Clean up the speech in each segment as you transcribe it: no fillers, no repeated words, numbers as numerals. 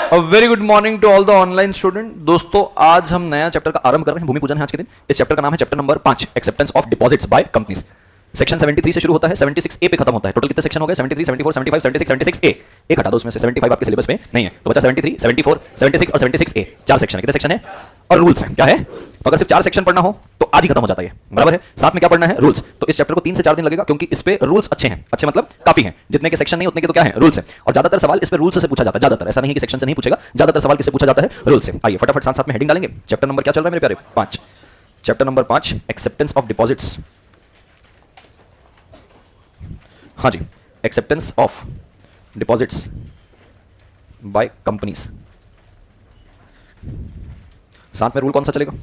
A very good morning to all the online student. दोस्तों आज हम नया चैप्टर का आरंभ कर रहे हैं, भूमि पूजन है आज के दिन। इस चैप्टर का नाम है chapter number 5, acceptance of deposits by companies. Section 73 से शुरू होता है, 76 ए पे खत्म होता है। टोटल कितने सेक्शन हो गए? 73, 74, 75, 76, 76 ए। एक हटा दो उसमें से, 75 आपके सिलेबस में नहीं है, तो बचा 73, 74, 76 और 76 ए। चार सेक्शन है। कितने सेक्शन है और रूल्स हैं? क्या है? तो अगर सिर्फ 4 सेक्शन पढ़ना हो तो आज ही खत्म हो जाता है, बराबर है। साथ में क्या पढ़ना है? रूल्स। तो इस चैप्टर को 3 से 4 दिन लगेगा, क्योंकि इस पे रूल्स अच्छे हैं। अच्छे मतलब काफी हैं। जितने के सेक्शन नहीं उतने के तो क्या है? रूल्स हैं। और ज्यादातर सवाल इस पे रूल्स से पूछा जाता है। ज्यादातर, ऐसा नहीं है कि सेक्शन से नहीं पूछेगा, ज्यादातर सवाल किससे पूछा जाता है? रूल्स से। आइए फटाफट साथ साथ में हेडिंग डालेंगे। चैप्टर नंबर क्या चल रहा है मेरे प्यारे? 5। Chapter number 5, acceptance of deposits. हाँ जी, acceptance of deposits by companies. साथ में रूल कौन सा चलेगा?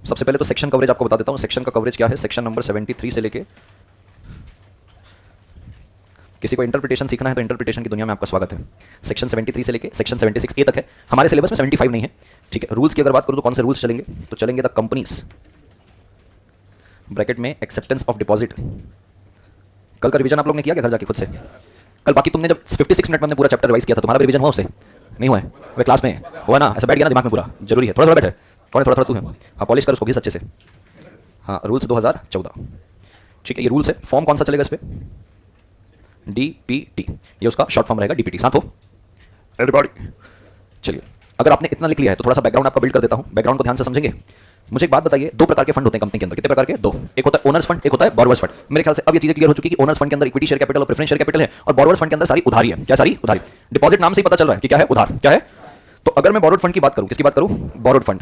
सबसे पहले तो सेक्शन कवरेज आपको बता देता हूं। सेक्शन का कवरेज क्या है? सेक्शन नंबर 73 से लेके, किसी को इंटरप्रिटेशन सीखना है तो इंटरप्रिटेशन की दुनिया में आपका स्वागत है। सेक्शन 73 से लेके सेक्शन 76 ए तक है। हमारे सिलेबस में 75 नहीं है, ठीक है। रूल्स की अगर बात करूं तो कौन से रूल्स चलेंगे? तो चलेंगे द कंपनीज ब्रैकेट में एक्सेप्टेंस ऑफ डिपॉजिट। कल का रिवीजन आप लोग ने किया क्या घर जाके खुद से? कल बाकी तुमने जब 56 मिनट में हमने पूरा चैप्टर रिवाइज किया था, तुम्हारा रिवीजन हुआ उससे? नहीं हुआ है? वे क्लास में हुआ ना? ऐसा बैठ गया ना दिमाग में पूरा? जरूरी है। थोड़ा थोड़ा बैठे। कौन है? थोड़ा थोड़ा तू है। हाँ, पॉलिश कर उसको घिस अच्छे से। हाँ, रूल्स 2014, ठीक है। ये रूल्स है। फॉर्म कौन सा चलेगा इस पर? डीपीटी। ये उसका शॉर्ट फॉर्म रहेगा, डीपीटी। साथ हो एवरीबॉडी। चलिए, अगर आपने इतना लिख लिया है तो थोड़ा सा बैकग्राउंड आपका बिल्ड कर देता हूँ। बैकग्राउंड को ध्यान से समझेंगे। मुझे एक बात बताइए, 2 प्रकार के फंड होते हैं कंपनी के अंदर। कितने प्रकार के? 2। एक होता है ओनर्स फंड, एक होता है बोरोवर्स फंड। मेरे ख्याल से अब ये चीजें क्लियर हो चुकी है कि ओनर्स फंड के अंदर इक्विटी शेयर कैपिटल और प्रेफरेंस शेयर कैपिटल है, और बोरोवर्स फंड के अंदर सारी उधारी है। क्या सारी? उधारी। डिपॉजिट नाम से ही पता चल रहा है कि क्या है? उधार। क्या है? तो अगर मैं बोरोड फंड की बात करूं, किसकी बात करूं? बोरोड फंड,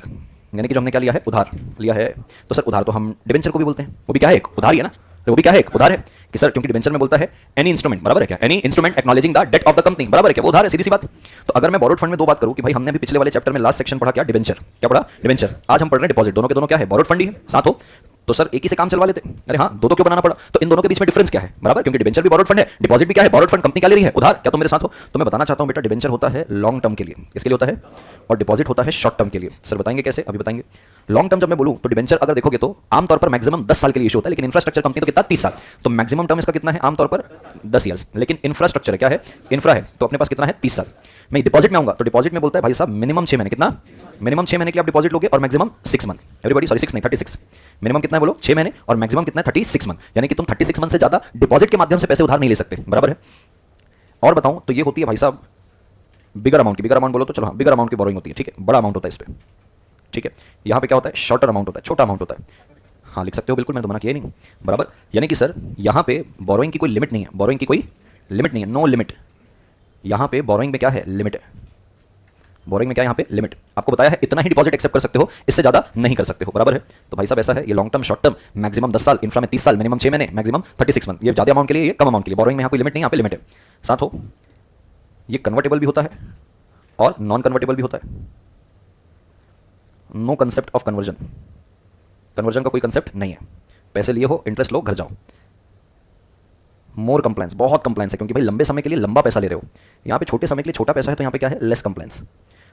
यानी कि जो हमने क्या लिया है? उधार लिया है। तो सर उधार तो हम डिबेंचर को भी बोलते हैं, वो भी क्या है? एक उधार ही है ना। तो वो भी क्या है? एक उधार है। कि सर क्योंकि डिबेंचर में बोलता है एनी इंस्ट्रूमेंट, बराबर है क्या? Any instrument acknowledging the debt of the company, बराबर है क्या? वो उधार है, सीधी सी बात। तो अगर मैं बोरोड फंड में 2 बात करूं कि भाई हमने अभी पिछले वाले चैप्टर में लास्ट सेक्शन पढ़ा क्या? डिबेंचर। क्या पढ़ा? डिबेंचर। आज हम पढ़ रहे हैं डिपॉजिट। दोनों के दोनों क्या है? बोरोड फंड ही है। साथ हो तो सर एक ही से काम चलवा लेते। अरे हाँ, 2 क्यों बनाना पड़ा? तो इन दोनों के बीच में डिफरेंस क्या है? बराबर, क्योंकि डिबेंचर भी बोरोड फंड है, डिपॉजिट भी क्या है? Borrowed fund. कंपनी क्या ले रही है? उधार। क्या तुम मेरे साथ हो? तो मैं बताना चाहता हूं बेटा, डिबेंचर होता है लॉन्ग टर्म के लिए। किसके लिए होता है? और डिपॉजिट होता है शॉर्ट टर्म के लिए। सर बताएंगे कैसे? अभी बताएंगे। लॉन्ग टर्म जब मैं बोलूं तो डिबेंचर अगर देखोगे तो आमतौर पर मैक्सिमम 10 साल के लिए इशू होता है, लेकिन इंफ्रास्ट्रक्चर कंपनी तो कितना? 30 साल। तो मैक्सिमम टर्म इसका कितना है? आमतौर पर 10 ईयर्स। लेकिन इंफ्रास्ट्रक्चर क्या है? इंफ्रा है, तो अपने पास कितना है? 30 साल। मैं डिपॉजिट में आऊंगा तो डिपॉजिट में बोलता है भाई साहब मिनिमम 6 महीने। कितना? मिनिमम 6 महीने के लिए आप डिपॉजिट लोगे, और मैक्सिमम 6 मंथ। एवरीबॉडी, सॉरी 6 नहीं 36। मिनिमम कितना है बोलो? 6 महीने, और मैक्सिमम कितना है? 36 मंथ। यानी कि तुम 36 मंथ से ज्यादा डिपॉजिट के माध्यम से पैसे उधार नहीं ले सकते, बराबर है। और बताऊं तो ये होती है भाई साहब बिगर अमाउंट की। बिगर अमाउंट बोलो तो चलो, हाँ, बिगर अमाउंट की बोरोइंग होती है, ठीक है। बड़ा अमाउंट होता है इस पे, ठीक है। यहाँ पे क्या होता है? शॉर्टर अमाउंट होता है, छोटा अमाउंट होता है। हाँ लिख सकते हो, बिल्कुल, मैंने तो मना किया ही नहीं, बराबर। यानी कि सर यहाँ पे बोरोइंग की कोई लिमिट नहीं है। बोरोइंग की कोई लिमिट नहीं है, नो लिमिट। यहाँ पे बोरोइंग में क्या है? लिमिट है। बोरिंग में क्या है? यहाँ पे लिमिट। आपको बताया है इतना ही डिपॉजिट एक्सेप्ट कर सकते हो, इससे ज्यादा नहीं कर सकते हो, बराबर है। तो भाई साहब ऐसा है, ये long term, short term, maximum 10 साल, इंफ्रा में 30 साल, मिनिमम 6 महीने, मैक्सिमम 36 मंथ। ये ज्यादा अमाउंट के लिए, ये कम अमाउंट के लिए। बोरिंग में यहाँ कोई लिमिट नहीं, यहाँ पे लिमिट है। साथ हो ये कन्वर्टेबल भी होता है और नॉन कन्वर्टेबल भी होता है। No concept of conversion. Conversion का कोई कंसेप्ट नहीं है। पैसे लिए हो, इंटरेस्ट लो, घर जाओ। मोर कंप्लायंस, बहुत कंप्लायंस है, क्योंकि भाई लंबे समय के लिए लंबा पैसा ले रहे हो। यहाँ पे छोटे समय के लिए छोटा पैसा है, तो यहाँ पे क्या है? Less compliance.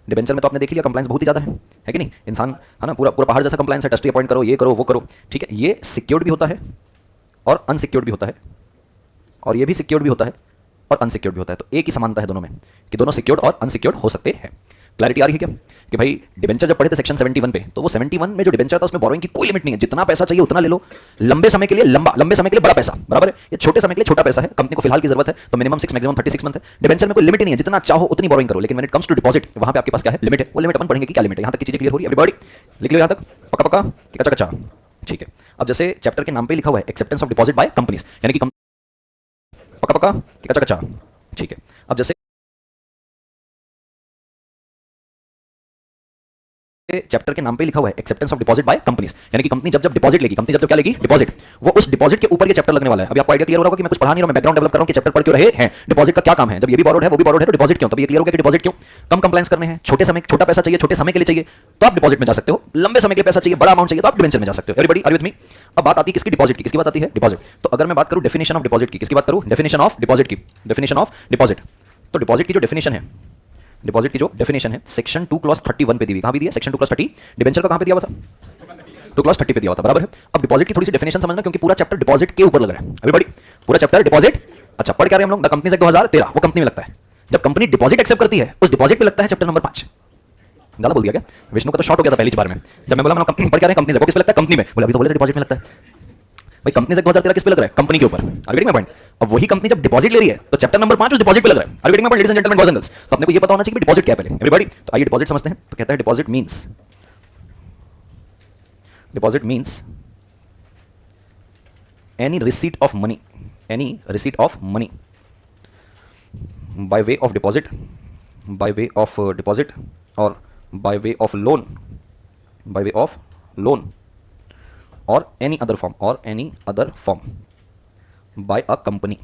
डिबेंचर में तो आपने देख लिया कंप्लायंस बहुत ही ज़्यादा है कि नहीं? इंसान है ना, पूरा पूरा पहाड़ जैसा कंप्लायंस है। ट्रस्टी अपॉइंट करो, ये करो, वो करो, ठीक है। ये सिक्योर्ड भी होता है और अनसिक्योर्ड भी होता है, और ये भी सिक्योर्ड भी होता है और अनसिक्योर्ड भी होता है। तो एक ही समानता है दोनों में कि दोनों सिक्योर्ड और अनसिक्योर्ड हो सकते हैं। क्लैरिटी आ रही है क्या? कि भाई डिबेंचर जब पढ़े थे सेक्शन 71 पे, तो वो 71 में जो डिबेंचर था उसमें बोरोइंग की कोई लिमिट नहीं है। जितना पैसा चाहिए उतना ले लो। लंबे समय के लिए लंबा, लंबे समय के लिए बड़ा पैसा, बराबर है। ये छोटे समय के लिए छोटा पैसा है। कंपनी को फिलहाल की जरूरत है तो मिनिमम 6, मैक्सिमम 36 मंथ है। डिबेंचर में कोई लिमिट नहीं है, जितना चाहो उतनी बोरोइंग करो। लेकिन when it comes to deposit, वहां पे आपके पास क्या है? लिमिट है। वो लिमिट अपन पढ़ेंगे कि क्या लिमिट है। यहां तक की चीजें क्लियर हो रही है एवरीबॉडी? लिख लो यहां तक, पक्का पक्का, कच्चा कच्चा, ठीक है। अब जैसे चैप्टर के नाम पे लिखा हुआ है acceptance of deposit by companies, यानी कि पक्का पक्का, कच्चा कच्चा, ठीक है। अब जैसे चैप्टर के नाम पे लिखा हुआ है acceptance of deposit by companies, यानी कि कंपनी जब जब डिपॉजिट लेगी, कंपनी जब जब क्या लेगी? डिपॉजिट। वो उस डिपॉजिट के ऊपर ये चैप्टर लगने वाला है। अभी आपको आइडिया क्लियर हो रहा होगा कि मैं कुछ पढ़ा नहीं रहा हूं, मैं बैकग्राउंड डेवलप कर रहा हूं कि चैप्टर पढ़ क्यों रहे हैं, डिपॉजिट का क्या काम है। जब ये भी बोरोड है, वो भी बोरोड है, तो डिपॉजिट क्यों? तब ये क्लियर हो गया कि डिपॉजिट क्यों। कम कंप्लायंस करने हैं, छोटे समय, छोटा पैसा चाहिए, छोटे समय के लिए चाहिए, तो आप डिपॉजिट में जा सकते हो। लंबे समय के पैसा चाहिए, बड़ा अमाउंट चाहिए, तो आप डिबेंचर में जा सकते हो। Everybody are with me? अब बात आती है किसकी? डिपॉजिट की। किसकी बात आती है? डिपॉजिट। तो अगर मैं बात करूं डेफिनेशन ऑफ डिपॉजिट की, किसकी बात करूं? डेफिनेशन ऑफ डिपॉजिट की। Definition of deposit. तो डिपॉजिट की जो डेफिनेशन है, डिपॉजिट की जो डेफिनेशन है, सेक्शन 2 क्लॉज 31 पे दी हुई। कहां पे दी है? Section 2 clause 30। डिबेंचर का कहां पे दिया हुआ था? 2 क्लॉज 30 पे दिया हुआ था, बराबर है। अब डिपॉजिट की थोड़ी सी डेफिनेशन समझना, क्योंकि पूरा चैप्टर डिपॉजिट के ऊपर लग रहा है। एवरीबॉडी पूरा चैप्टर डिपॉजिट। अच्छा, पढ़ क्या रहे हम लोग? द कंपनीज एक्ट 2013, वो कंपनी में लगता है। जब कंपनी डिपॉजिट एक्सेप्ट करती है उस डिपॉजिट पे लगता है चैप्टर नंबर 5। ज्यादा बोल दिया क्या? विष्णु का तो शॉर्ट हो गया था पहली बार में जब मैं बोला मैंने कंपनी पर क्या है, कंपनी से किस पे लगता है, कंपनी में। बोला अभी तो बोले डिपॉजिट में लगता है। भाई कंपनी से 2013 किस पे लग रहा है, कंपनी के ऊपर। Are getting my point? अब वही कंपनी जब डिपॉजिट ले रही है तो चैप्टर नंबर 5 उस डिपॉजिट पे लग रहा है। Are getting my point ladies and gentleman, boys and girls? तो अपने को ये पता होना चाहिए कि डिपॉजिट क्या है पहले। एवरीबॉडी तो आइए डिपॉजिट समझते हैं। तो कहता है deposit means any receipt of money by way of deposit or by way of loan or any other form by a company।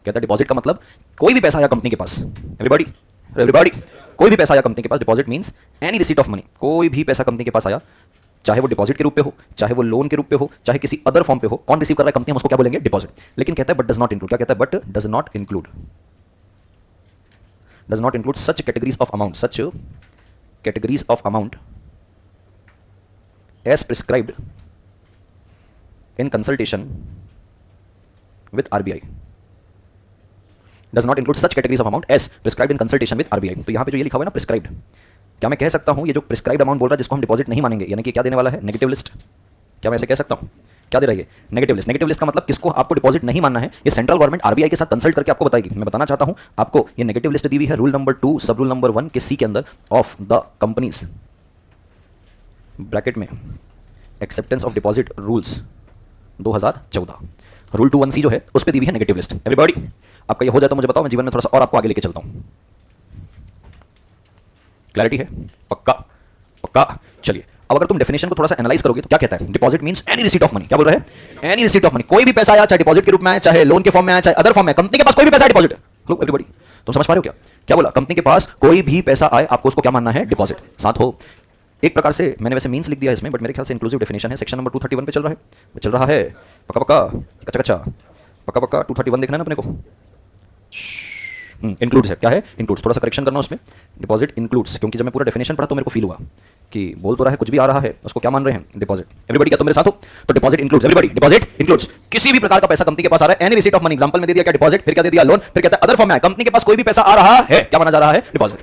कहता है डिपॉजिट का मतलब कोई भी पैसा आया कंपनी के पास। एवरीबॉडी कोई भी पैसा आया कंपनी के पास। Deposit means any receipt of money, कोई भी पैसा कंपनी के पास आया, चाहे वो डिपॉजिट के रूप पे हो, चाहे वो लोन के रूप पे हो, चाहे किसी अदर फॉर्म पे हो, कौन रिसीव कर रहा है, कंपनी, हम उसको क्या बोलेंगे, डिपॉजिट। लेकिन कहता है बट डज नॉट इंक्लूड, क्या कहता है, but does not include such categories of amount as prescribed in consultation with RBI. Does not include such categories of amount as prescribed in consultation with RBI. तो यहां पे जो ये लिखा हुआ है ना प्रिस्क्राइब्ड, क्या मैं कह सकता हूं ये जो प्रिस्क्राइब्ड अमाउंट बोल रहा है जिसको हम डिपॉजिट नहीं मानेंगे, यानी कि क्या देने वाला है, नेगेटिव लिस्ट। क्या मैं ऐसे कह सकता हूं? क्या दे रहा है, नेगेटिव लिस्ट। नेगेटिव लिस्ट का मतलब किसको आपको डिपॉजिट नहीं मानना है, ये सेंट्रल गवर्नमेंट आरबीआई के साथ कंसल्ट करके आपको बताएगी। मैं बताना चाहता हूं आपको, ये नेगेटिव लिस्ट दी हुई है रूल नंबर 2 सब रूल नंबर 1 के सी के अंदर ऑफ द कंपनीज, ब्रैकेट में acceptance of deposit rules 2014। Rule 21C जो है उस पर दी हुई है नेगेटिव लिस्ट। एवरीबॉडी आपका ये हो जाए तो मुझे बताओ, मैं जीवन में थोड़ा सा और आपको आगे लेके चलता हूं। क्लैरिटी है? पक्का? चलिए अब अगर तुम डेफिनेशन को थोड़ा सा एनालाइज करोगे तो क्या कहता है, deposit means any receipt of money. क्या बोल रहा है? एनी रिसीट ऑफ मनी, कोई भी पैसा आया, चाहे डिपॉजिट के रूप में आया, चाहे लोन के फॉर्म में आया, चाहे अदर फॉर्म में, कंपनी के पास कोई भी पैसा है डिपॉजिट। हेलो एवरीबॉडी, तुम समझ पा रहे हो क्या बोला? कंपनी के पास कोई भी पैसा आए आपको उसको क्या मानना है, डिपॉजिट। साथ हो एक प्रकार से मैंने वैसे मींस लिख दिया इसमें, बट मेरे ख्याल से इंक्लूसिव डेफिनेशन है, सेक्शन नंबर 231 पे चल रहा है। पक्का 231 देखना है ना अपने को। इंक्लूड्स है, क्या है, इंक्लूड्स। थोड़ा सा करेक्शन करना उसमें, डिपॉजिट इंक्लूड्स, क्योंकि जब मैं पूरा डेफिनेशन पढ़ा तो मेरे को फील हुआ कि बोल तो रहा है कुछ भी आ रहा है, उसको क्या मान रहे हैं, डिपॉजिट। एवरीबॉडी क्या तुम मेरे साथ हो? तो deposit includes, everybody deposit includes किसी भी प्रकार का पैसा कंपनी के पास आ रहा है, any receipt of money. Example में दे दिया क्या, डिपॉजिट, फिर क्या दे दिया, लोन, फिर कहता है अदर फॉर्म में कंपनी के पास कोई भी पैसा आ रहा है, क्या माना जा रहा है, डिपॉजिट।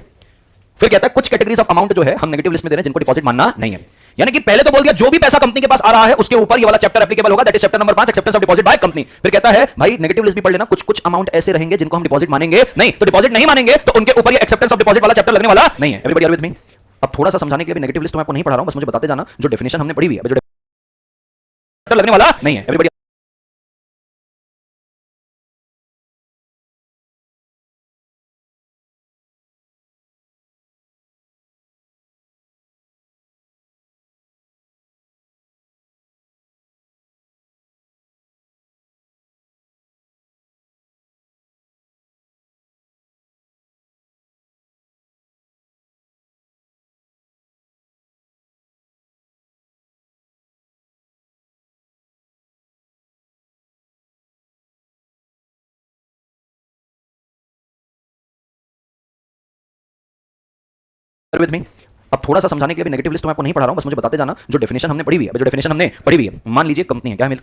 फिर कहता है कुछ कैटेगरीज ऑफ अमाउंट जो है हम नेगेटिव लिस्ट में दे रहे हैं जिनको डिपॉजिट मानना नहीं है। यानी कि पहले तो बोल दिया जो भी पैसा कंपनी के पास आ रहा है उसके ऊपर ये वाला चैप्टर एप्लीकेबल होगा, that is chapter number 5 acceptance of deposit by company. फिर कहता है भाई नेगेटिव लिस्ट भी पढ़ लेना, कुछ अमाउंट ऐसे रहेंगे जिनको हम डिपॉजिट मानेंगे नहीं, तो डिपॉजिट नहीं मानेंगे तो उनके ऊपर ये एक्सेप्टेंस ऑफ डिपॉजिट वाला चैप्टर लगने वाला नहीं है। Everybody are with me? अब थोड़ा सा समझाने के लिए नेगेटिव लिस्ट तो मैं आपको नहीं पढ़ा रहा हूं, बस मुझे बताते जाना जो डेफिनेशन हमने पढ़ी हुई है, जो चैप्टर लगने वाला नहीं है। Everybody with me? अब थोड़ा सा समझाने के लिए नेगेटिव लिस्ट तो मैं आपको नहीं पढ़ा रहा हूं, बस मुझे बताते जाना जो डेफिनेशन हमने पढ़ी हुई है, जो डेफिनेशन हमने पढ़ी हुई है। मान लीजिए कंपनी है, क्या है,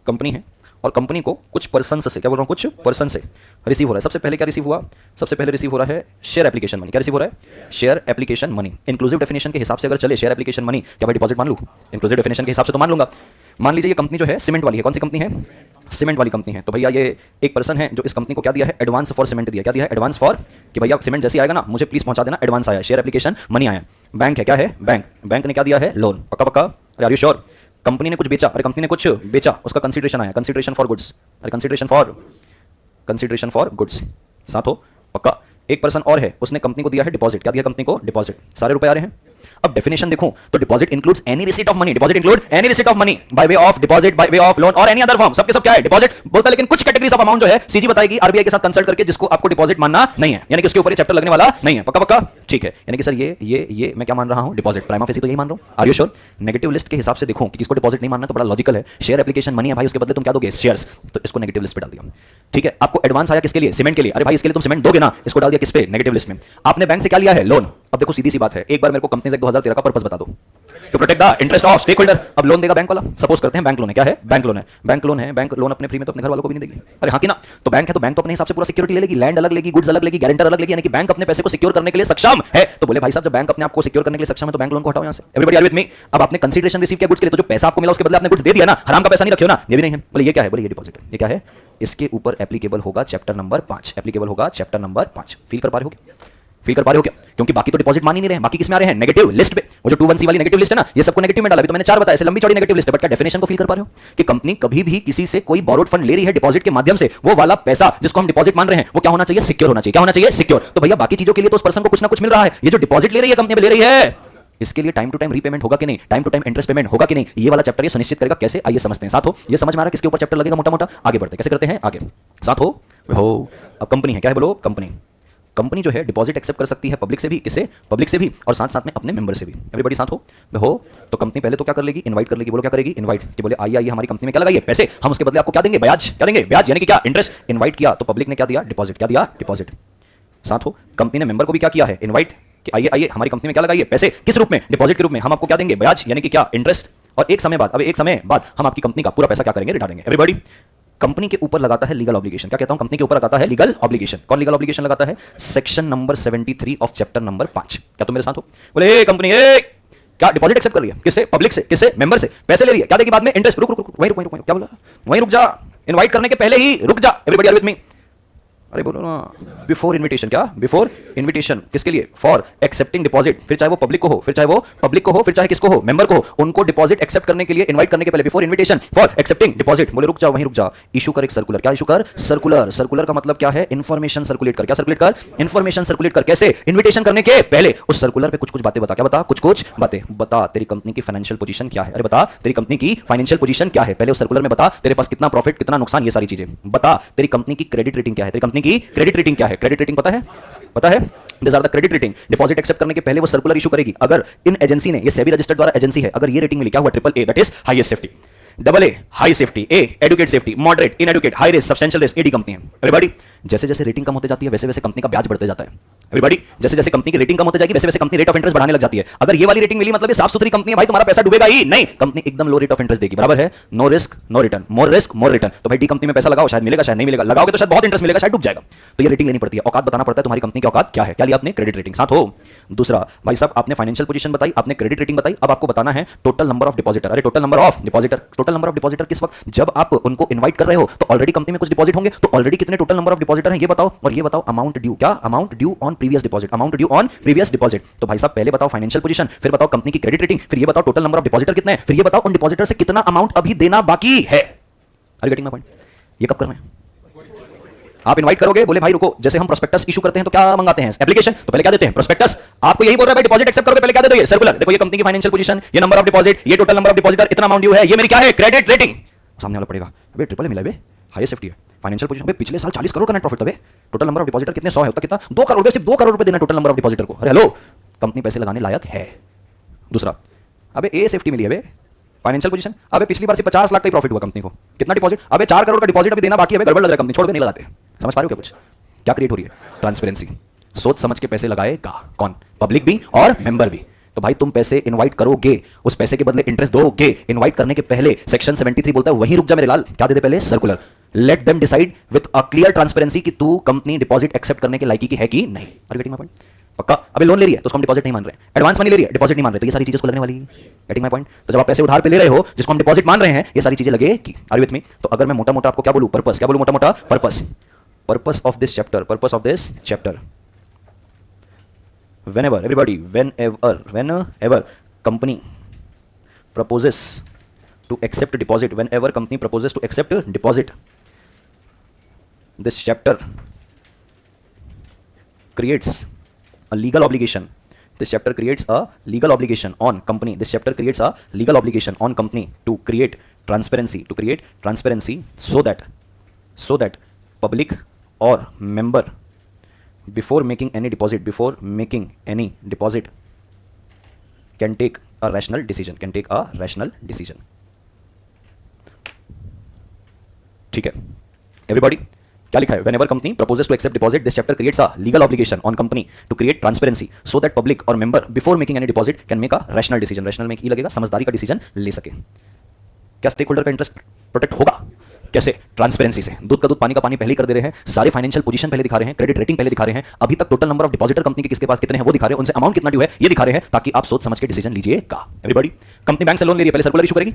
कंपनी है और कंपनी को कुछ पर्सन से, क्या बोल रहा हूं, कुछ पर्सन से रिसीव हो रहा है। सबसे पहले क्या रिसीव हुआ, सबसे पहले रिसीव हो रहा है शेयर एप्लीकेशन मनी। क्या रिसीव हो रहा है, share application money. Inclusive definition के हिसाब से अगर चले शेयर एप्लीकेशन मनी, क्या भाई डिपॉजिट मान लूं? इंक्लूसिव डेफिनेशन के हिसाब से तो मान लूंगा। मान लीजिए ये कंपनी जो है सीमेंट वाली है, कौन सी कंपनी है, सीमेंट वाली कंपनी है। तो भैया ये एक पर्सन है जो इस कंपनी को क्या दिया है, एडवांस फॉर सीमेंट दिया। क्या दिया है, एडवांस फॉर, कि भैया सीमेंट जैसे आएगा ना मुझे प्लीज पहुंचा देना, एडवांस आया, शेयर एप्लीकेशन मनी आया। बैंक है, क्या है, बैंक ने क्या दिया है, लोन। पक्का आर यू श्योर? कंपनी ने कुछ बेचा, अरे कंपनी ने कुछ बेचा, उसका कंसीडरेशन आया, कंसीडरेशन फॉर गुड्स, अरे कंसीडरेशन फॉर गुड्स। साथ हो? पक्का। एक पर्सन और है, उसने कंपनी को दिया है डिपॉजिट। क्या दिया कंपनी को, डिपॉजिट। सारे रुपए आ रहे हैं। अब डेफिनेशन देखो तो deposit includes any receipt of money, deposit include any receipt of money by way of deposit, by way of loan और एनी अदर फॉर्म। सबके सब क्या है, डिपॉजिट बोलता है। लेकिन कुछ कैटेगरीज ऑफ अमाउंट जो है सीजी बताएगी आरबीआई के साथ कंसल्ट करके, जिसको आपको डिपॉजिट मानना नहीं है, यानी कि उसके ऊपर ये चैप्टर लगने वाला नहीं है। पक्का ठीक है। यानी कि सर ये मैं क्या मान रहा हूं, डिपॉजिट। प्राइमा फेसी तो यही मान रहा हूं। Are you sure? Negative list के हिसाब से देखो कि किसको डिपॉजिट नहीं मानना, तो बड़ा लॉजिकल है। शेयर एप्लीकेशन मनी है भाई, उसके बदले तुम क्या दोगे, शेयर्स, तो इसको नेगेटिव लिस्ट पे डाल दिया। ठीक है। आपको एडवांस आया किसके लिए, सीमेंट के लिए, अरे भाई इसके लिए तुम सीमेंट दोगे ना, इसको डाल दिया किस पे, नेगेटिव लिस्ट में। आपने बैंक से क्या लिया है, लोन, अब देखो सीधी सी बात है, एक बार मेरे को कंपनी एक्ट 2013 का पर्पस बता दो। To protect the interest of stakeholder. अब लोन देगा बैंक वाला, सपोज करते हैं बैंक लोन है, क्या है? बैंक लोन है। बैंक लोन है, बैंक लोन अपने फ्री में तो अपने घर वालों को भी नहीं देगी। अरे हाँ कि ना? तो बैंक है तो बैंक तो अपने हिसाब से पूरा सिक्योरिटी ले लेगी, लैंड अलग लेगी, गुड्स अलग लेगी, गारंटर अलग लेगी, यानी कि बैंक अपने पैसे को सिक्योर करने के लिए सक्षम है। तो बोले भाई साहब जब बैंक अपने आप को सिक्योर करने के लिए सक्षम है तो बैंक लोन को हटाओ यहां से। Everybody are with me? अब आपने कंसीडरेशन रिसीव किया गुड्स के लिए, तो जो पैसा आपको मिला उसके बदले आपने गुड्स दे दिया ना, हराम का पैसा नहीं रखियो ना, ये भी नहीं है। बोले ये क्या है? बोले ये डिपॉजिट है। ये क्या है? इसके ऊपर एप्लीकेबल होगा चैप्टर नंबर 5, एप्लीकेबल होगा चैप्टर नंबर 5। फील कर पा रहे हो क्या? फील कर पा रहे हो क्या? क्योंकि बाकी तो डिपॉजिट मान ही नहीं रहे हैं, बाकी किस में आ रहे हैं? नेगेटिव लिस्ट पे। वो जो 2(1)(c) वाली नेगेटिव लिस्ट है ना, ये सबको नेगेटिव में डाला। अभी तो मैंने 4 बताया, ऐसे लंबी चौड़ी नेगेटिव लिस्ट है, बट क्या डेफिनेशन को फील कर पा रहे हो कि कंपनी कभी भी किसी से कोई बोरोड फंड ले रही है डिपॉजिट के माध्यम से, वो वाला पैसा जिसको हम डिपॉजिट मान रहे हैं वो क्या होना चाहिए? सिक्योर होना चाहिए। क्या होना चाहिए? सिक्योर। तो भैया बाकी चीजों के लिए तो उस पर्सन को कुछ ना कुछ मिल रहा है, ये जो डिपॉजिट ले रही है कंपनी में ले रही है, इसके लिए टाइम टू टाइम रीपेमेंट होगा कि नहीं, time to time interest payment होगा कि नहीं, ये वाला चैप्टर ये सुनिश्चित करेगा। कैसे? आइए समझते हैं। साथ हो, ये समझ में आ रहा है किसके ऊपर चैप्टर लगेगा मोटा मोटा? आगे बढ़ते हैं, कैसे करते हैं आगे। साथ हो। अब कंपनी है, क्या है बोलो? कंपनी। कंपनी जो है डिपॉजिट एक्सेप्ट कर सकती है पब्लिक से भी, किसे? पब्लिक से भी, और साथ साथ में अपने मेंबर से भी। एवरीबॉडी साथ हो। तो कंपनी पहले तो क्या कर लेगी? इनवाइट कर लेगी। बोलो क्या करेगी? इनवाइट। कि बोले आइए आइए हमारी कंपनी में क्या लगाइए? पैसे। हम उसके बदले आपको क्या देंगे? ब्याज। क्या देंगे? ब्याज, यानी कि क्या? इंटरेस्ट। इनवाइट किया तो पब्लिक ने क्या दिया? डिपॉजिट। क्या दिया? डिपॉजिट। साथ हो, कंपनी ने मेंबर को भी क्या किया है? इनवाइट कि आइए आइए हमारी कंपनी में क्या लगाइए? पैसे। किस रूप में? डिपॉजिट के रूप में। हम आपको क्या देंगे? ब्याज, यानी कि क्या? इंटरेस्ट। और एक समय बाद हम आपकी कंपनी का पूरा पैसा क्या करेंगे? रिटा देंगे। एवरीबॉडी। कंपनी के ऊपर लगाता है लीगल ऑब्लिगेशन। क्या कहता हूं? कंपनी के ऊपर लगाता है लीगल ऑब्लिगेशन। कौन लीगल ऑब्लिगेशन लगाता है? Section number 73 of chapter number 5। क्या तुम मेरे साथ हो? बोले कंपनी क्या डिपॉजिट एक्सेप्ट कर रही है? किससे? पब्लिक से। किससे? मेंबर से। पैसे ले रही है, क्या देगी बाद में? इंटरेस्ट। रुक रुक रुक, वहीं रुक, क्या बोला? वहीं रुक जा, इनवाइट करने के पहले ही रुक जा। Everybody are with me? अरे बोलो ना, बिफोर इन्विटेशन। क्या? Before invitation. किसके लिए? For accepting deposit. फिर चाहे वो पब्लिक को हो, फिर चाहे किसको हो? मेंबर को हो, उनको डिपॉजिट एक्सेप्ट करने के लिए इनवाइट करने के पहले, before invitation for accepting deposit. बोले रुक जा, वहीं रुक जा, इशू कर एक सर्कुलर। क्या इशू कर? सर्कुलर। सर्कुलर का मतलब क्या है? इन्फॉर्मेशन सर्कुलेट कर। क्या सर्कुलेट कर? इन्फॉर्मेशन सर्कुलेट कर। कैसे? इन्विटेशन करने के पहले उस सर्कुलर पे कुछ कुछ बातें बता। क्या बता? कुछ कुछ बातें बता। तेरी कंपनी की फाइनेंशियल पोजीशन क्या है? अरे बता तेरी कंपनी की फाइनेंशियल पोजीशन क्या है, पहले उस सर्कुलर में बता। तेरे पास कितना प्रॉफिट, कितना नुकसान, ये सारी चीजें बता। तेरी कंपनी की क्रेडिट रेटिंग क्या है? तेरी कंपनी की क्रेडिट रेटिंग क्या है? क्रेडिट रेटिंग पता है? पता है? This are the credit rating. Deposit accept करने के पहले वो सर्कुलर इशू करेगी। अगर इन एजेंसी ने, ये सेबी रजिस्टर्ड द्वारा एजेंसी है, अगर ये रेटिंग मिली, क्या हुआ? Triple A, that is highest safety. Double A high safety, A adequate safety, moderate inadequate, high risk, substantial risk, एडी कंपनी है। एवरीबॉडी। जैसे जैसे रेटिंग कम होते जाती है वैसे वैसे कंपनी का ब्याज बढ़ते जाता है। एवरीबॉडी। जैसे जैसे कंपनी की रेटिंग कम होते जाएगी वैसे वैसे कंपनी रेट ऑफ इंटरेस्ट बढ़ाने लग जाती है। अगर ये वाली रेटिंग मिली मतलब ये साफ सुथरी कंपनी है भाई, तुम्हारा पैसा डूबेगा ही नहीं, कंपनी एकदम लो रेट ऑफ इंटरेस्ट देगी। बराबर है? No risk no return, more risk more return. तो भाई डी कंपनी में पैसा लगाओ, शायद मिलेगा शायद नहीं मिलेगा, लगाओगे तो शायद बहुत इंटरेस्ट मिलेगा, शायद डूब जाएगा। तो ये रेटिंग लेनी पड़ती है, औकात बताना पड़ता है तुम्हारी कंपनी की औकात क्या है। क्या लिया आपने? Credit rating. साथ हो। दूसरा भाई साहब, आपने फाइनेंशियल पोजीशन बताई, आपने क्रेडिट रेटिंग बताई, अब आपको बताना है टोटल नंबर ऑफ डिपॉजिटर। अरे total number of depositor. Total number of depositor किस वक्त? जब आप उनको इनवाइट कर रहे हो तो ऑलरेडी कंपनी में कुछ डिपॉजिट होंगे, तो ऑलरेडी कितने टोटल नंबर ऑफ डिपॉजिटर हैं ये बताओ, और ये बताओ अमाउंट ड्यू। क्या? Amount due on previous deposit. Amount due on previous deposit. तो भाई साहब पहले बताओ फाइनेंशियल पोजीशन, फिर बताओ कंपनी की क्रेडिट रेटिंग, फिर ये बताओ टोटल नंबर ऑफ डिपॉजिटर कितने हैं, फिर ये बताओ उन डिपॉजिटर से कितना अमाउंट अभी देना बाकी है। Are you getting my point? ये कब करना है? आप इनवाइट करोगे, बोले भाई रुको, जैसे हम प्रोस्पेक्टस इशू करते हैं तो क्या मंगाते हैं? एप्लीकेशन। तो पहले क्या देते हैं? प्रोस्पेक्टस। आपको यही बोल रहा है भाई डिपॉजिट एक्सेप्ट करोगे पहले क्या दे दो? ये सर्कुलर। देखो ये कंपनी की फाइनेंशियल पोजीशन, ये नंबर ऑफ डिपॉजिट, ये टोटल नंबर ऑफ डिपॉजिटर, इतना अमाउंट ड्यू है, ये मेरी क्या है? Credit rating. सामने वाला पड़ेगा अबे ट्रिपल ए मिला बे, हाईएस्ट सेफ्टी है, फाइनेंशियल पोजीशन पे पिछले साल 40 करोड़ का नेट प्रॉफिट था बे, टोटल नंबर ऑफ डिपॉजिटर कितने? 100 है, होता कितना? 2 करोड़। सिर्फ 2 करोड़ रुपए देना टोटल नंबर ऑफ डिपॉजिटर को। अरे हेलो, कंपनी पैसे लगाने लायक है। दूसरा, अबे ए सेफ्टी मिली है बे, फाइनेंशियल पोजीशन। अबे पिछली बार से 50 लाख का प्रॉफिट हुआ कंपनी को, कितना डिपॉजिट? अबे 4 करोड़ का डिपॉजिट अभी देना बाकी है, गड़बड़ लग रहा है कंपनी, छोड़ के नहीं लगाते। समझ पा रहे हो क्या? कुछ क्या क्रिएट हो रही है? ट्रांसपेरेंसी। सोच समझ के पैसे लगाएगा कौन? पब्लिक भी और मेंबर भी। तो भाई तुम पैसे इनवाइट करोगे, उस पैसे के बदले इंटरेस्ट दोगे। इनवाइट करने के पहले सेक्शन 73 बोलता है वहीं रुक जा मेरे लाल, क्या दे दे पहले? Circular. Let them decide with a clear transparency कि तू कंपनी डिपॉजिट एक्सेप्ट करने के लायकी की है कि नहीं। Are you getting my point? पक्का? अभी लोन ले रही है तो उसको हम डिपॉजिट नहीं मान रहे, एडवांस मनी ले रही है डिपॉजिट नहीं मान रहे, तो ये सारी चीजें उसको लगने वाली है। Getting my point? तो जब आप पैसे उधार पे ले रहे हो जिसको हम डिपॉजिट मान रहे हैं, ये सारी चीजें लगेगी। Are you with me? तो अगर मैं मोटा मोटा आपको क्या बोलूं? पर्पस। क्या बोलूं मोटा मोटा? Purpose. Purpose of this chapter, purpose of this chapter, whenever everybody whenever company proposes to accept deposit, whenever company proposes to accept deposit, this chapter creates a legal obligation. This chapter creates a legal obligation on company. This chapter creates a legal obligation on company to create transparency so that public or member before making any deposit can take a rational decision, ठीक है everybody? क्या लिखा है? Whenever company proposes to accept deposit, this chapter creates a legal obligation on company to create transparency so that public or member before making any deposit can make a rational decision. Rational में की लगेगा, समझदारी का decision ले सके। क्या stake holder का interest protect होगा? कैसे? ट्रांसपेरेंसी से। दूध का दूध पानी का पानी पहले ही कर दे रहे हैं, सारे फाइनेंशियल पोजीशन पहले दिखा रहे हैं, क्रेडिट रेटिंग पहले दिखा रहे हैं, अभी तक total number of depositor company के किसके पास कितने हैं वो दिखा रहे हैं, उनसे अमाउंट कितना ड्यू है ये दिखा रहे हैं, ताकि आप सोच समझ के डिसीजन लीजिएगा। एवरीबॉडी, कंपनी बैंक से लोन ले रही है, पहले सर्कुलर इशू करेगी?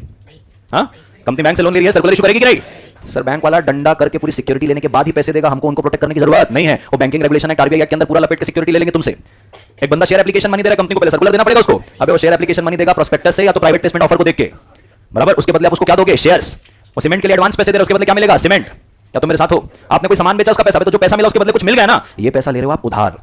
हाँ, कंपनी बैंक से लोन ले रही है, सर्कुलर इशू करेगी कि नहीं? सर बैंक वाला डंडा करके पूरी सिक्योरिटी लेने के बाद ही पैसे देगा, हमको उनको प्रोटेक्ट करने की जरूरत नहीं है। वो बैंकिंग रेगुलेशन है, आरबीआई के अंदर पूरा लपेट के सिक्योरिटी ले लेंगे तुमसे। एक बंदा शेयर एप्लीकेशन मनी दे रहा है कंपनी को, पहले सर्कुलर देना पड़ेगा उसको। अबे वो शेयर एप्लीकेशन मनी देगा प्रोस्पेक्टस से या तो प्राइवेट प्लेसमेंट ऑफर को देख के, बराबर? उसके बदले आप उसको क्या दोगे? शेयर्स। वो सीमेंट के लिए एडवांस पैसे दे रहे हो, उसके बदले क्या मिलेगा? सीमेंट। क्या तुम मेरे साथ हो? आपने कोई सामान बेचा, उसका पैसा, तो जो पैसा मिला उसके बदले कुछ मिल गया ना, ये पैसा ले रहे हो आप उधार।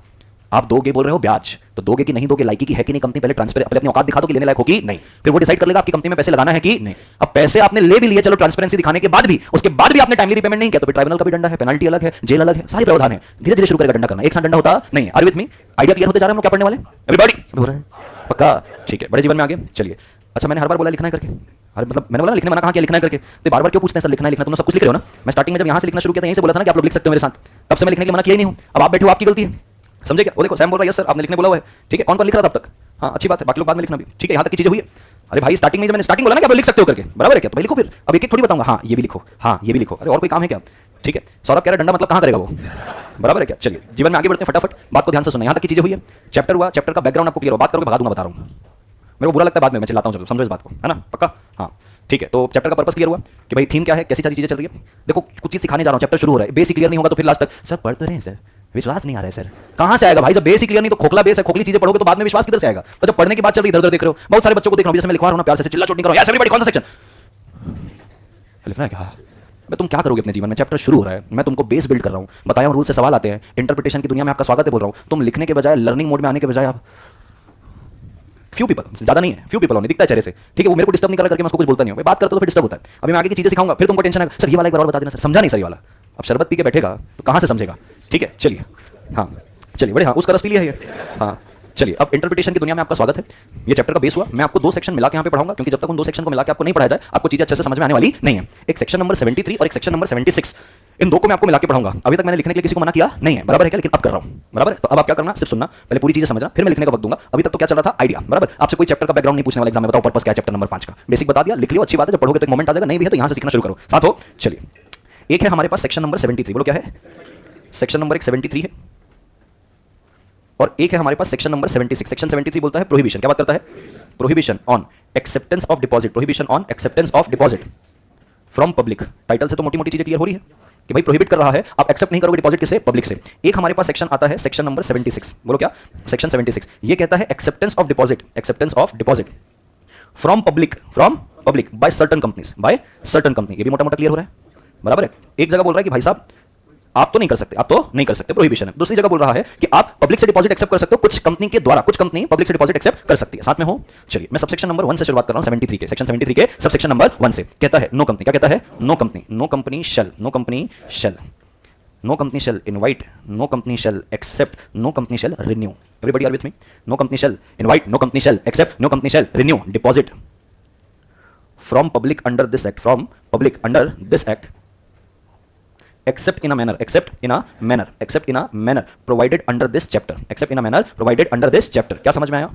आप दोगे बोल रहे हो ब्याज, तो दोगे कि नहीं दोगे, लायकी की है कि नहीं कंपनी, पहले ट्रांसपेरेंट अपनी औकात दिखा दो कि लेने लायक हो कि नहीं, फिर वो डिसाइड कर लेगा आपकी कंपनी में पैसे लगाना है कि नहीं। अब पैसे आपने ले भी लिए, चलो ट्रांसपेरेंसी दिखाने के बाद भी, उसके बाद भी आपने टाइमली रिपेमेंट नहीं किया, तो फिर ट्राइब्यूनल का भी डंडा है, पेनल्टी अलग है, जेल अलग है, सारी प्रावधान है। धीरे धीरे शुरू करेगा डंडा करना, एक साथ डंडा होता नहीं है। Are with me? Idea clear होते जा रहे हैं हम लोग क्या पढ़ने वाले? एवरीबॉडी हो रहा है पक्का? ठीक है, बड़े जीवन में आगे चलिए। अच्छा, मैंने हर बार बोला लिखना है करके, अरे मतलब मैंने बोला लिखने मना कहा, लिखना है करके, तो बार बार क्यों पूछते हैं सर लिखना है? लिखना तुम सब कुछ लिख रहे हो ना। मैं स्टार्टिंग में जब यहाँ से लिखना शुरू किया था, यहीं से बोला था ना कि आप लोग लिख सकते हो मेरे साथ, तब से मैं लिखने के मना किया ही नहीं हूँ। अब आप बैठे हो, आपकी गलती है, समझे क्या? वो देखो सैम बोल रहा है यस सर आपने लिखने बोला हुआ है, ठीक है, ऑन पर लिख रहा था अब तक, हाँ अच्छी बात है, बाकी लोग बाद में लिखना भी, ठीक है, यहाँ तक की चीजें हुई है। अरे भाई स्टार्टिंग में जब मैंने स्टार्टिंग बोला ना कि आप लिख सकते हो करके, बराबर है क्या? तो भाई लिखो, फिर अब एक एक थोड़ी बताऊंगा, हाँ ये भी लिखो, हाँ ये भी लिखो, अरे और कोई काम है क्या? ठीक है, सौरभ कह रहा है डंडा मतलब कहाँ करेगा वो, बराबर है क्या? चलिए जीवन में आगे बढ़ते हैं, फटाफट बात को ध्यान से सुनना। यहाँ तक की चीजें हुई है, चैप्टर हुआ, चैप्टर का बैकग्राउंड आपको क्लियर हो, बात करोगे भगा दूंगा, बता रहा हूँ, मेरे को बुरा लगता है बाद में, मैं चिल्लाता हूँ, समझो इस बात को, है ना? पक्का? हाँ ठीक है, तो चैप्टर का पर्पस क्लियर हुआ कि भाई थीम क्या है, कैसी सारी चीजें चल रही है। देखो कुछ चीज सिखाने जा रहा हूँ, चैप्टर शुरू हो रहा है, बेसिक क्लियर नहीं होगा तो फिर लास्ट तक सर पढ़ तो रहे हैं सर, विश्वास नहीं आ रहा है सर, कहां से आएगा भाई? जब बेसिक क्लियर नहीं तो खोखला बेस है, खोखली चीजें पढ़ोगे तो बाद में विश्वास किधर से आएगा? तो जब पढ़ने की बात चल रही है, इधर उधर देख रहे हो, बहुत सारे बच्चों को देख रहा हूं, जैसे मैं लिखवा रहा हूं ना, प्यार से चिल्ला चोट नहीं करो, यस एवरीबॉडी कौन सा सेक्शन लिखना है क्या? मैं तुम क्या करोगे अपने जीवन में? चैप्टर शुरू हो रहा है, मैं तुमको बेस बिल्ड कर रहा हूं, बताया हूं रूल से सवाल आते हैं, इंटरप्रिटेशन की दुनिया में आपका स्वागत है बोल रहा हूं। तुम लिखने के बजाय लर्निंग मोड में आने के बजाय आप फ्यू पीपल, ज्यादा नहीं है, फ्यू पीपल होने दिखता है चेहरे से, ठीक है, वो मेरे को डिस्टर्ब नहीं कर करके मैं उसको कुछ बोलता नहीं हूं, मैं बात करता तो फिर डिस्टर्ब होता है। अभी मैं आगे की चीजें सिखाऊंगा, फिर तुमको टेंशन है सर ये वाला एक बार और बता देना सर, समझा नहीं सर ये वाला। अब शरबत पी के बैठेगा तो कहां से समझेगा? ठीक है चलिए, हाँ चलिए बड़े, हाँ उसका रस पी लिया है ये, हाँ चलिए। अब इंटरप्रिटेशन की दुनिया में आपका स्वागत है, ये चैप्टर का बेस हुआ। मैं आपको दो सेक्शन मिला के यहाँ पे पढ़ाऊंगा, क्योंकि जब तक उन दो सेक्शन को मिला के आपको नहीं पढ़ाया जाए आपको चीजें अच्छे से समझ में आने वाली नहीं है। एक सेक्शन नंबर 73 और एक सेक्शन नंबर 76, इन दो को मैं आपको मिला के पढ़ाऊंगा। अभी तक मैंने लिखने के लिए किसी को मना किया नहीं है, बराबर है क्या? लेकिन अब कर रहा हूं, बराबर है? तो अब आप क्या करना, सिर्फ सुनना, पहले पूरी चीजें समझना, फिर मैं लिखने का वक्त दूंगा। अभी तक तो क्या चल रहा था, आइडिया, बराबर? आपसे कोई चैप्टर का बैकग्राउंड नहीं पूछने वाला एग्जाम में, बताओ पर्पस क्या है चैप्टर नंबर 5 का, बेसिक बता दिया, लिख लियो, अच्छी बात है, जब पढ़ोगे तो एक मोमेंट आ जाएगा, नहीं भी है तो यहां से सीखना शुरू करो, साथ हो। चलिए, एक है हमारे पास सेक्शन नंबर 73, बोलो क्या है? सेक्शन नंबर 73 है, और एक है हमारे पास सेक्शन नंबर 76। सेक्शन 73 बोलता है प्रोहिबिशन, क्या बात करता है? Prohibition on acceptance of deposit, prohibition on acceptance of deposit from public. Title से तो मोटी मोटी चीजें क्लियर हो रही है कि भाई प्रोहिबिट कर रहा है, आप एक्सेप्ट नहीं करोगे डिपॉजिट किससे? पब्लिक से। एक हमारे पास सेक्शन आता है सेक्शन नंबर 76, बोलो क्या? सेक्शन 76 ये कहता है acceptance of deposit, acceptance of deposit from public, from public by certain companies, by certain company. ये भी मोटा मोटा क्लियर हो रहा है, बराबर है? एक जगह बोल रहा है कि भाई साहब आप तो नहीं कर सकते, आप तो नहीं कर सकते, प्रोहिबिशन है। दूसरी जगह बोल रहा है कि आप पब्लिक से डिपॉजिट एक्सेप्ट कर सकते हो, कुछ कंपनी के द्वारा, कुछ कंपनी पब्लिक से डिपॉजिट एक्सेप्ट कर सकती है, साथ में हो। चलिए मैं सबसेक्शन नंबर 1 से शुरुआत कर रहा हूं, 73 के, सेक्शन 73 के सबसेक्शन नंबर 1 से। कहता है नो कंपनी, क्या कहता है? No company, no company shall, no company shall, no company shall invite, no company shall accept, no company shall renew. Everybody are with me? No company shall invite, no company shall accept, no company shall renew deposit from public under this act, from public under this act except in a manner, except in a manner, except in a manner provided under this chapter, except in a manner provided under this chapter। क्या समझ में आया?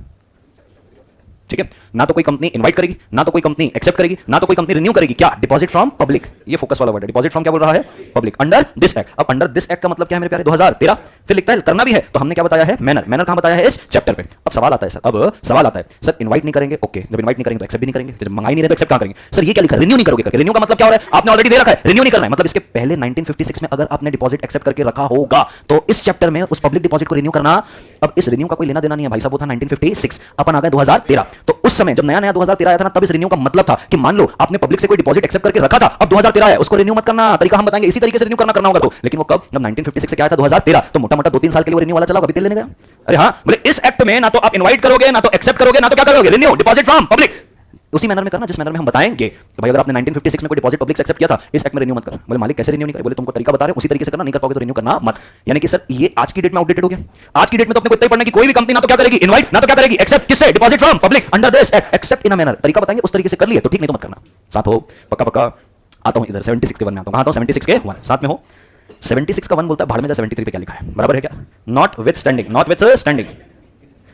ठीक है, ना तो कोई company invite करेगी, ना तो कोई कंपनी एक्सेप्ट करेगी, ना तो कोई कंपनी रिन्यू करेगी, क्या? डिपॉजिट फ्रॉम पब्लिक, ये फोकस वाला वर्ड है। डिपॉजिट फ्रॉम क्या बोल रहा है? Public under this act. अब अंडर दिस एक्ट का मतलब क्या है मेरे प्यारे? 2013 फिर लिखता है करना भी है, तो हमने क्या बताया है? मैनर। मैनर कहां बताया है? इस चैप्टर पे। अब सवाल आता है सर, अब सवाल आता है सर इनवाइट नहीं करेंगे, ओके, जब इनवाइट नहीं करेंगे तो एक्सेप्ट भी नहीं करेंगे, जब मंगाई नहीं रहे तो एक्सेप्ट कहां करेंगे? सर ये क्या लिखा है? रिन्यू नहीं करोगे करके। रिन्यू का मतलब क्या हो रहा है? आपने ऑलरेडी दे रखा है, रिन्यू नहीं करना है, मतलब इसके पहले 1956 में अगर आपने डिपॉजिट एक्सेप्ट करके रखा होगा तो इस चैप्टर में उस पब्लिक डिपॉजिट को रिन्यू करना। अब इस रिन्यू का कोई लेना देना नहीं है भाई साहब, वो था 1956, अपन आ गए 2013। तो उस समय जब नया नया 2013 आया था ना, तब इस रिन्यू का मतलब था कि मान लो आपने पब्लिक से कोई डिपॉजिट एक्सेप्ट करके रखा था, अब 2013 आया, उसको रिन्यू मत करना, तरीका हम बताएंगे, इसी तरीके से रिन्यू करना होगा तो। लेकिन वो कब? जब 1956 से क्या आया था? 2013, तो मोटा मोटा 2-3 साल के लिए रिन्यू वाला चला, अभी तेल लेने गया। अरे हाँ, बोले इस एक्ट में ना तो आप इनवाइट करोगे, ना तो एक्सेप्ट करोगे, ना तो क्या करोगे? Renew deposit from public. उसी मैनर में करना जिस मैनर में हम बताएंगे। तो भाई अगर आपने 1956 में कोई डिपॉजिट पब्लिक से एक्सेप्ट किया था, इस एक्ट में रिन्यू मत कर। बोले मालिक कैसे रिन्यू नहीं करे? बोले तुमको तरीका बता रहे हैं, उसी तरीके से करना, नहीं कर पाओगे तो रिन्यू करना मत। यानी कि सर ये आज की डेट में आउटडेटेड हो गया। आज की डेट में तो अपने को इतना ही पढ़ना कि कोई भी कंपनी ना तो क्या करेगी? इनवाइट, ना तो क्या करेगी? एक्सेप्ट। किससे? Deposit from public under this act, accept in a manner. तरीका बताएंगे, उस तरीके से कर लिए तो ठीक, नहीं तो मत करना। साथ हो, पक्का पक्का। आता हूं इधर 76 के 1 में आता हूं। आता हूं 76 के 1, साथ में हो। 76 का 1 बोलता है भाड़ में जा 73 पे क्या लिखा है, बराबर है क्या? Not with standing, not with standing,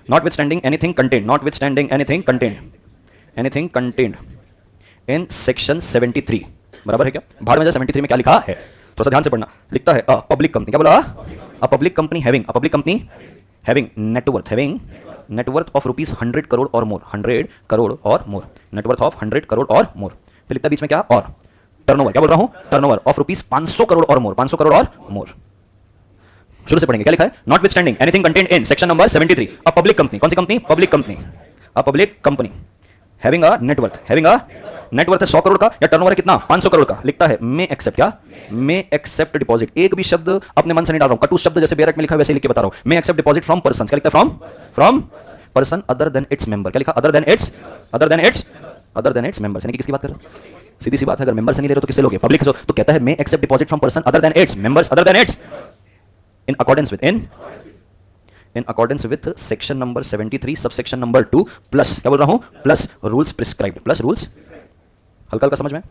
not with standing anything content, not with standing anything content, anything content in section 73, बराबर है क्या? भाड़ में जा 73 में क्या लिखा है, थोड़ा सा ध्यान से पढ़ना। लिखता है अ पब्लिक कंपनी, क्या बोला? अ public company having, a public company having net worth of rupees 100 crore और मोर, 100 करोड़ और मोर, नेटवर्थ ऑफ 100 करोड़ और मोर। फिर लिखता है बीच में क्या? और टर्नओवर, क्या बोल रहा हूं? टर्नओवर ऑफ रुपीज 500 करोड़ और मोर, 500 करोड़ और मोर। शुरू से पढ़ेंगे, क्या लिखा है? Notwithstanding anything content in section number 73, a public company, कौन सी company? Public company, a public company having a net worth, having a net worth है 100 करोड़ का, या टर्नओवर है कितना? 500 करोड़ का। लिखता है मे एक्सेप्ट, क्या? मे एक्सेप्ट डिपॉजिट, एक भी शब्द अपने मन से नहीं डाल रहा हूं, कटु शब्द जैसे बेरट में लिखा है वैसे लिख के बता रहा हूं। मे एक्सेप्ट डिपॉजिट फ्रॉम पर्सन, क्या लिखता है? From person other than its member, क्या लिखा? अदर देन इट्स मेंबर्स, यानी कि किसकी बात कर रहे हो? सीधी सी बात है, अगर मेंबर से नहीं ले रहे तो किससे लोगे? पब्लिक से। तो कहता है may accept deposit from person other than its members, other than its in accordance with section number 73 subsection number 2 plus, क्या बोल रहा हूं? Plus rules prescribed, plus rules. हल्का हल्का समझ में?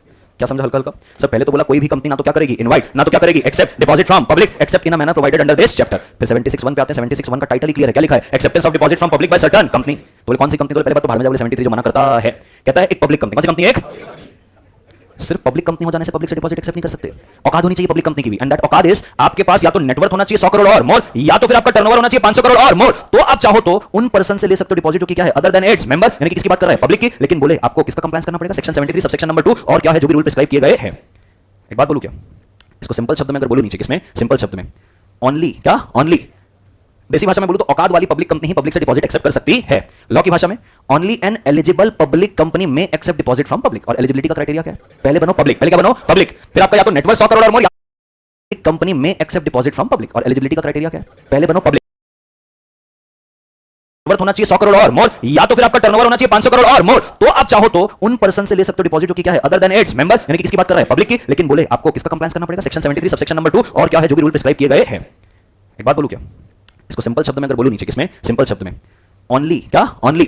क्या समझा हल्का हल्का? सर पहले तो बोला कोई भी कंपनी ना तो क्या करेगी? इनवाइट, ना तो क्या करेगी? Accept deposit from public, except in a manner provided under this chapter. फिर 76(1) पे आते हैं, 76(1) का टाइटल ही क्लियर है, क्या लिखा है? Acceptance of deposit from public by certain company. तो बोले कौन सी कंपनी? तो पहले बात तो भाड़ में जा बोले 73 जो मना करता है, कहता है एक पब्लिक कंपनी, कौन सी कंपनी? एक सिर्फ पब्लिक कंपनी हो जाने से पब्लिक से डिपॉजिट एक्सेप्ट नहीं कर सकते, औकात होनी चाहिए पब्लिक कंपनी की भी, एंड दैट औकात इज आपके पास या तो नेटवर्थ होना चाहिए 100 करोड़ और मोर, या तो फिर आपका टर्नओवर होना चाहिए 500 करोड़ और मोर। तो आप चाहो तो उन पर्सन से ले सकते हो डिपॉजिट जो कि क्या है? अदर देन इट्स मेंबर, यानी कि किसकी बात कर रहा है? पब्लिक की। लेकिन बोले आपको किसका कंप्लायंस करना पड़ेगा? सेक्शन 73 सबसेक्शन नंबर 2 और क्या है जो भी रूल प्रिस्क्राइब किए गए हैं। एक बात बोलूं क्या? इसको सिंपल शब्द में अगर बोलूं नीचे किसमें? सिंपल शब्द में ओनली, क्या? ओनली देसी भाषा में बोलूं तो औकात वाली पब्लिक कंपनी ही पब्लिक से डिपॉजिट एक्सेप्ट कर सकती है। लॉ की भाषा में only an eligible public company में एक्सेप्ट डिपॉजिट फ्रॉम पब्लिक। और एलिजिबिलिटी का क्राइटेरिया क्या है? पहले बनो पब्लिक, पहले क्या बनो? पब्लिक। फिर आपका या तो नेटवर्क 100 करोड़ और मोर, कंपनी में एक्सेप्ट डिपॉजिट फ्रॉम पब्लिक। और एलिजिबिलिटी का क्राइटेरिया क्या है? पहले बनो पब्लिक, नेटवर्थ होना चाहिए 100 करोड़ और मोर, या तो फिर आपका टर्नओवर होना चाहिए 500 करोड़ और मोर। तो आप चाहो तो उन पर्सन से ले सकते हो डिपॉजिट जो कि क्या है? अदर देन इट्स मेंबर, यानी कि किसकी बात कर रहा है? पब्लिक की। लेकिन बोले आपको किसका कंप्लायंस करना पड़ेगा? सेक्शन 73 सबसेक्शन नंबर 2 और क्या है जो भी रूल प्रिस्क्राइब किए गए हैं। एक बात बोलूं क्या? इसको सिंपल शब्द में अगर बोलूं नीचे किसमें? सिंपल शब्द में ओनली, क्या? ओनली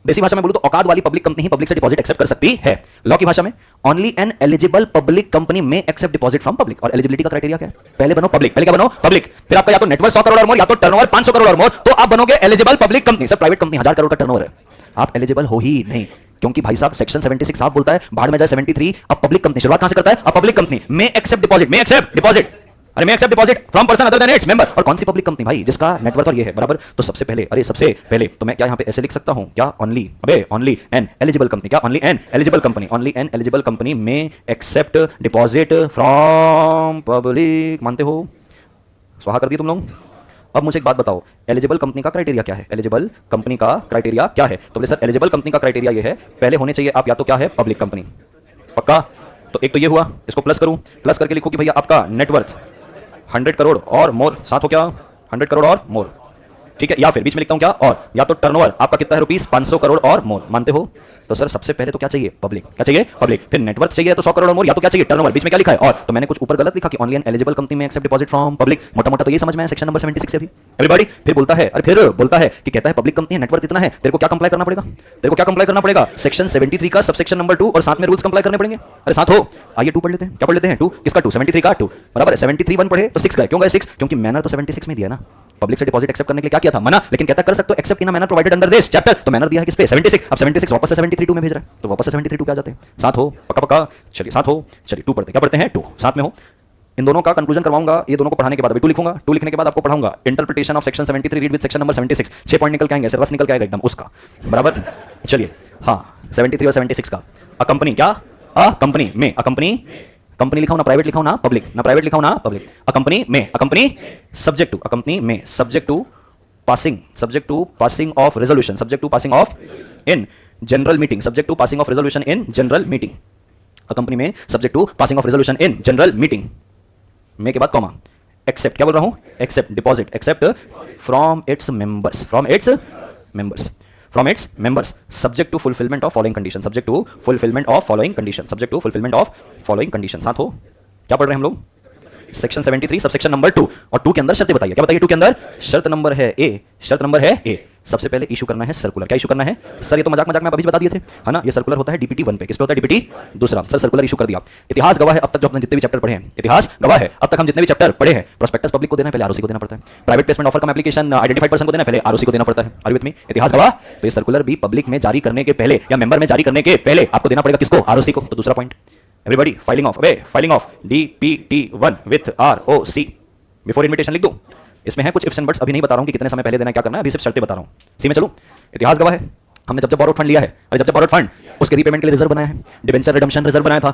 देसी भाषा में बोलूं तो औकात वाली पब्लिक कंपनी ही पब्लिक से डिपॉजिट एक्सेप्ट कर सकती है। लॉ की भाषा में only an eligible public company में एक्सेप्ट डिपॉजिट फ्रॉम पब्लिक। और एलिजिबिलिटी का क्राइटेरिया क्या है? पहले बनो पब्लिक, पहले क्या बनो? पब्लिक। फिर आपका या तो नेटवर्क 100 करोड़ और मोर, या तो टर्नओवर 500 करोड़ और मोर, तो आप बनोगे eligible public company. Sir private company 1000 crore का टर्नओवर है, आप एलिजिबल हो ही नहीं, क्योंकि भाई साहब सेक्शन 76 साहब बोलता है भाड़ में जाए 73। अब पब्लिक कंपनी शुरुआत कहां से करता है? अब पब्लिक कंपनी में एक्सेप्ट डिपॉजिट, में एक्सेप्ट डिपॉजिट, अरे मैं accept deposit from person other than its member. और कौन सी पब्लिक कंपनी भाई? जिसका नेटवर्क और ये है, बराबर। तो सबसे पहले, अरे सबसे पहले तो मैं क्या यहां पे ऐसे लिख सकता हूं? क्या? ओनली, अबे ओनली एन एलिजिबल कंपनी, क्या? Only an eligible company, only an eligible company में एक्सेप्ट डिपॉजिट फ्रॉम पब्लिक। मानते हो? स्वाहा कर दिए तुम लोग। अब मुझे एक बात बताओ, एलिजिबल कंपनी का क्राइटेरिया क्या है? एलिजिबल कंपनी का क्राइटेरिया क्या है? तो बोले सर एलिजिबल कंपनी का क्राइटेरिया ये है, पहले होने चाहिए आप या तो क्या है? पब्लिक कंपनी, पक्का। तो एक तो ये हुआ, इसको प्लस करूं, प्लस करके लिखो कि भैया आपका नेटवर्थ 100 करोड़ और मोर, साथ हो क्या? 100 करोड़ और मोर, ठीक है। या फिर बीच में लिखता हूं क्या? और या तो टर्नओवर आपका कितना है? रुपीस 500 करोड़ और मोर। मानते हो? तो सर सबसे पहले तो क्या चाहिए? पब्लिक। क्या चाहिए? पब्लिक। फिर नेटवर्क चाहिए तो 100 करोड़ और मोर, या तो क्या चाहिए? टर्नओवर। बीच में क्या लिखा है? और। तो मैंने कुछ ऊपर गलत लिखा कि ओनली एन एलिजिबल कंपनी में एक्सेप्ट डिपॉजिट फ्रॉम पब्लिक। मोटा मोटा तो ये समझ में आया सेक्शन नंबर 76 से भी एवरीबॉडी। फिर बोलता है, अरे फिर बोलता है कि कहता है पब्लिक कंपनी है, नेटवर्क इतना है, तेरे को क्या कंप्लाई करना पड़ेगा? तेरे को क्या कंप्लाई करना पड़ेगा? सेक्शन 73 का सबसेक्शन नंबर 2 और साथ में रूल्स कंप्लाई करने पड़ेंगे। अरे साथ हो, आइए 2 पढ़ लेते हैं। क्या पढ़ लेते हैं? 2 किसका? 2 73 का 2, बराबर है। 73 1 पढ़े तो 6 गए, क्यों गए 6? क्योंकि मैनर तो 76 में दिया ना, पब्लिक से डिपॉजिट एक्सेप्ट करने के लिए क्या किया था? मना। लेकिन कहता कर सकते हो accept in a manner provided under this chapter. तो मैनर दिया है किस पे? 76। अब 76 वापस से 73 2 में भेज रहा है, तो वापस से 73 2 पे आ जाते हैं। साथ हो, पक्का पक्का। चलिए साथ हो, चलिए 2 पढ़ते। क्या पढ़ते हैं? 2 साथ में हो। इन दोनों का कंक्लूजन करवाऊंगा, ये दोनों को पढ़ाने के बाद अभी 2 लिखूंगा। 2 लिखने के बाद आपको पढ़ाऊंगा interpretation of section 73 read with section number 76। 6 point निकल के आएंगे, रस निकल के आएगा एकदम उसका, बराबर। चलिए हाँ, 73 और 76 का। अ कंपनी, क्या? अ कंपनी में, अ कंपनी, कंपनी लिखा हूं ना प्राइवेट लिखा हूं ना पब्लिक, ना प्राइवेट लिखा हूं ना पब्लिक। अ कंपनी में, a company subject to, a company में subject to passing of resolution, subject to passing of in general meeting, subject to passing of resolution in general meeting। A company में subject to passing of resolution in general meeting में के बाद comma, accept, क्या बोल रहा हूं? Accept deposit, accept from its members, from its members, from its members, subject to fulfilment of following condition, subject to fulfilment of following condition, subject to fulfilment of following condition. साथ हो, क्या पढ़ रहे हैं हम लोग? सेक्शन 73 सबसेक्शन नंबर 2 और 2 के अंदर शर्तें बताइए। क्या बताइए 2 के अंदर? शर्त नंबर है ए, शर्त नंबर है ए, सबसे पहले इशू करना है सर्कुलर। क्या इशू करना है सर? ये तो मजाक मजाक में आप अभी बता दिए थे, है ना? ये सर्कुलर होता है डीपीटी 1 पे। किस पे होता है डीपीटी? दूसरा। सर सर्कुलर इशू कर दिया। इतिहास गवाह है अब तक जो अपने जितने भी चैप्टर पढ़े हैं, इतिहास गवाह है अब तक हम जितने भी चैप्टर पढ़े हैं, प्रोस्पेक्टस पब्लिक को देना है पहले आरओसी को देना पड़ता है, प्राइवेट प्लेसमेंट ऑफर का एप्लीकेशन आइडेंटिफाइड पर्सन को देना है पहले आरओसी को देना पड़ता है। Are you with me? इतिहास गवाह। तो ये सर्कुलर भी पब्लिक में जारी करने के पहले या मेंबर में जारी करने के पहले आपको देना पड़ेगा किसको? आरओसी को। तो दूसरा point, everybody filing of DPT1 with ROC before invitation लिख दो। इसमें है कुछ इफ्स एंड बट्स, अभी नहीं बता रहा हूं कि कितने समय पहले देना है, क्या करना है, अभी सिर्फ शर्तें बता रहा हूं। सी में चलूं? इतिहास गवाह है हमने जब जब बॉरोड फंड लिया है, अरे जब जब बॉरोड फंड उसके रीपेमेंट के लिए रिजर्व बनाया है, डिबेंचर रिडम्पशन रिजर्व बनाया था,